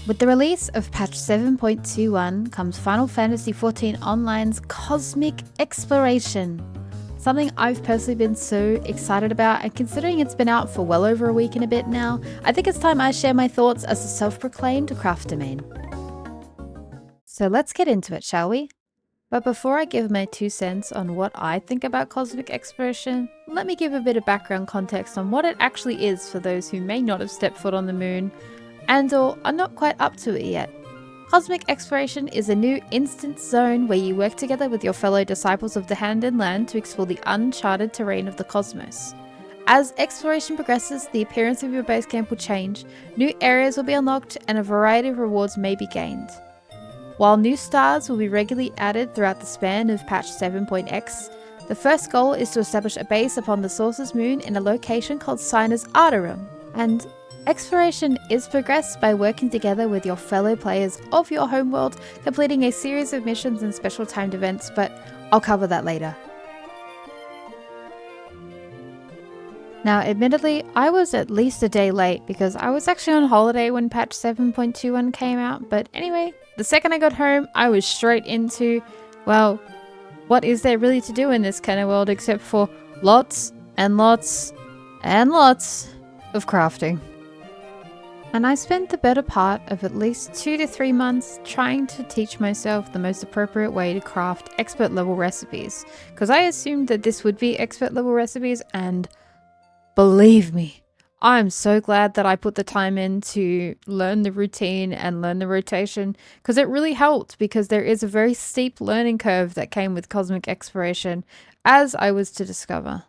With the release of patch 7.21 comes Final Fantasy XIV Online's Cosmic Exploration. Something I've personally been so excited about, and considering it's been out for well over a week and a bit now, I think it's time I share my thoughts as a self-proclaimed crafter main. So let's get into it, shall we? But before I give my 2 cents on what I think about Cosmic Exploration, let me give a bit of background context on what it actually is for those who may not have stepped foot on the moon and/or are not quite up to it yet. Cosmic Exploration is a new instance zone where you work together with your fellow disciples of the Hand and Land to explore the uncharted terrain of the cosmos. As exploration progresses, the appearance of your base camp will change, new areas will be unlocked, and a variety of rewards may be gained. While new stars will be regularly added throughout the span of patch 7.x, the first goal is to establish a base upon the Source's moon in a location called Sinus Arterum, and exploration is progressed by working together with your fellow players of your homeworld, completing a series of missions and special timed events, but I'll cover that later. Now, admittedly, I was at least a day late because I was actually on holiday when patch 7.21 came out, but anyway, the second I got home, I was straight into, well, what is there really to do in this kind of world except for lots and lots and lots of crafting. And I spent the better part of at least 2 to 3 months trying to teach myself the most appropriate way to craft expert level recipes, because I assumed that this would be expert level recipes, and believe me, I'm so glad that I put the time in to learn the routine and learn the rotation, because it really helped, because there is a very steep learning curve that came with Cosmic Exploration, as I was to discover.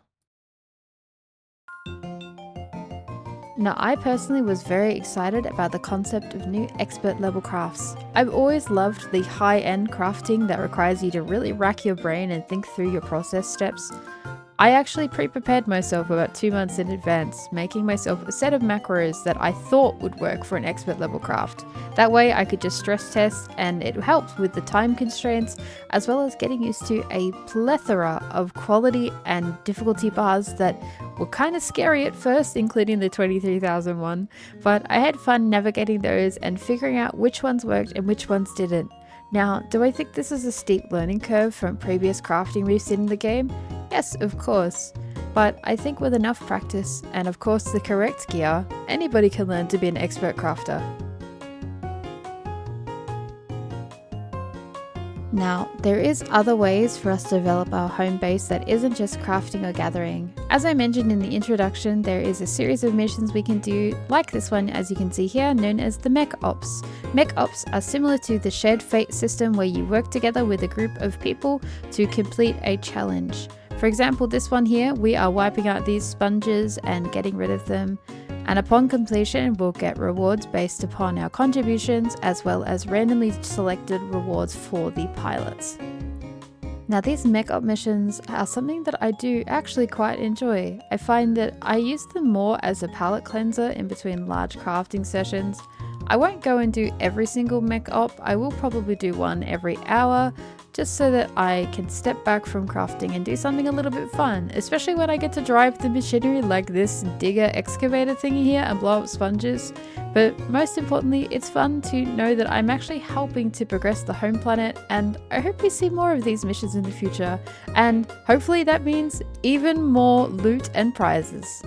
Now, I personally was very excited about the concept of new expert level crafts. I've always loved the high-end crafting that requires you to really rack your brain and think through your process steps. I actually pre-prepared myself about 2 months in advance, making myself a set of macros that I thought would work for an expert level craft. That way I could just stress test, and it helped with the time constraints, as well as getting used to a plethora of quality and difficulty bars that were kind of scary at first, including the 23,001, but I had fun navigating those and figuring out which ones worked and which ones didn't. Now, do I think this is a steep learning curve from previous crafting we've seen in the game? Yes, of course. But I think with enough practice, and of course the correct gear, anybody can learn to be an expert crafter. Now, there is other ways for us to develop our home base that isn't just crafting or gathering. As I mentioned in the introduction, there is a series of missions we can do, like this one as you can see here, known as the Mech Ops. Mech Ops are similar to the Shared Fate system where you work together with a group of people to complete a challenge. For example, this one here, we are wiping out these sponges and getting rid of them. And upon completion, we'll get rewards based upon our contributions, as well as randomly selected rewards for the pilots. Now, these mech op missions are something that I do actually quite enjoy. I find that I use them more as a palette cleanser in between large crafting sessions. I won't go and do every single mech op, I will probably do one every hour, just so that I can step back from crafting and do something a little bit fun, especially when I get to drive the machinery like this digger excavator thingy here and blow up sponges. But most importantly, it's fun to know that I'm actually helping to progress the home planet, and I hope we see more of these missions in the future, and hopefully that means even more loot and prizes.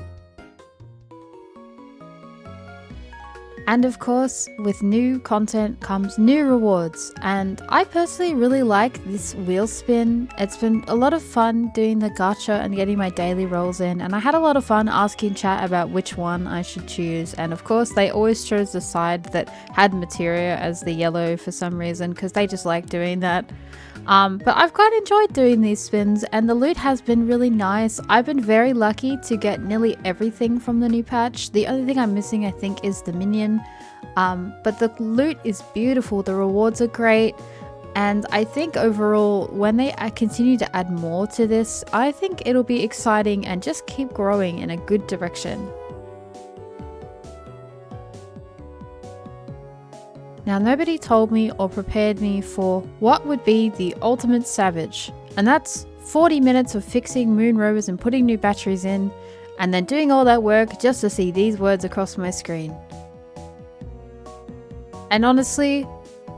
And of course, with new content comes new rewards, and I personally really like this wheel spin. It's been a lot of fun doing the gacha and getting my daily rolls in, and I had a lot of fun asking chat about which one I should choose, and of course they always chose the side that had materia as the yellow for some reason, because they just like doing that. But I've quite enjoyed doing these spins, and the loot has been really nice. I've been very lucky to get nearly everything from the new patch. The only thing I'm missing, I think, is the minion. But the loot is beautiful, the rewards are great, and I think overall, when they continue to add more to this, I think it'll be exciting and just keep growing in a good direction. Now, nobody told me or prepared me for what would be the ultimate savage, and that's 40 minutes of fixing moon rovers and putting new batteries in, and then doing all that work just to see these words across my screen. And honestly,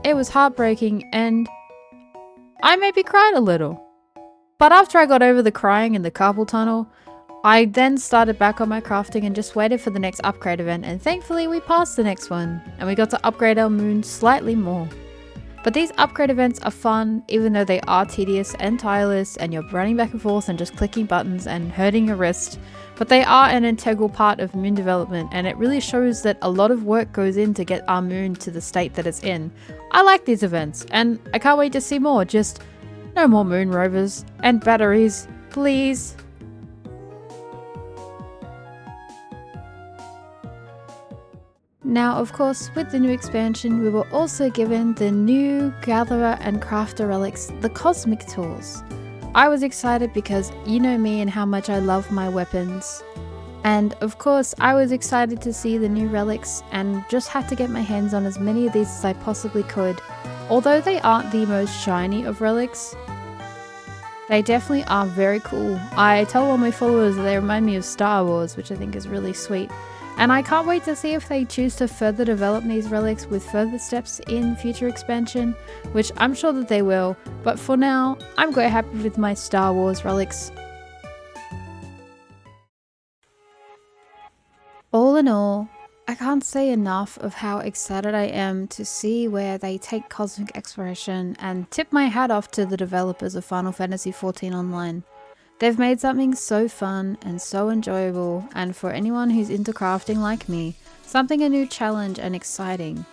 it was heartbreaking and I maybe cried a little. But after I got over the crying in the carpal tunnel, I then started back on my crafting and just waited for the next upgrade event, and thankfully we passed the next one and we got to upgrade our moon slightly more. But these upgrade events are fun even though they are tedious and tireless and you're running back and forth and just clicking buttons and hurting your wrist, but they are an integral part of moon development and it really shows that a lot of work goes in to get our moon to the state that it's in. I like these events and I can't wait to see more, just no more moon rovers and batteries, please. Now, of course, with the new expansion, we were also given the new Gatherer and Crafter relics, the Cosmic Tools. I was excited because you know me and how much I love my weapons. And of course, I was excited to see the new relics and just had to get my hands on as many of these as I possibly could. Although they aren't the most shiny of relics, they definitely are very cool. I tell all my followers that they remind me of Star Wars, which I think is really sweet. And I can't wait to see if they choose to further develop these relics with further steps in future expansion, which I'm sure that they will, but for now, I'm quite happy with my Star Wars relics. All in all, I can't say enough of how excited I am to see where they take cosmic exploration and tip my hat off to the developers of Final Fantasy XIV Online. They've made something so fun and so enjoyable, and for anyone who's into crafting like me, something a new challenge and exciting.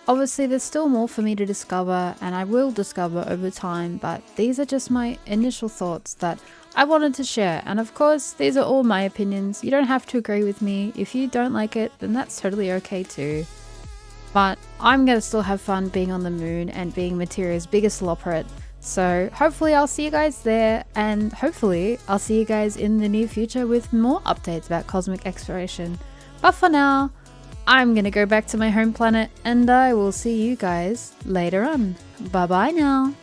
Obviously there's still more for me to discover and I will discover over time, but these are just my initial thoughts that I wanted to share, and of course these are all my opinions. You don't have to agree with me. If you don't like it, then that's totally okay too. But I'm gonna still have fun being on the moon and being Materia's biggest loperet. So hopefully I'll see you guys there, and hopefully I'll see you guys in the near future with more updates about cosmic exploration. But for now, I'm gonna go back to my home planet and I will see you guys later on. Bye bye now.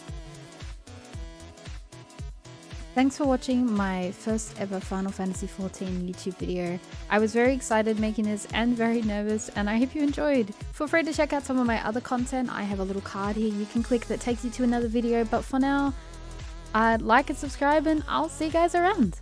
Thanks for watching my first ever Final Fantasy XIV YouTube video. I was very excited making this and very nervous, and I hope you enjoyed. Feel free to check out some of my other content. I have a little card here you can click that takes you to another video, but for now, like and subscribe and I'll see you guys around.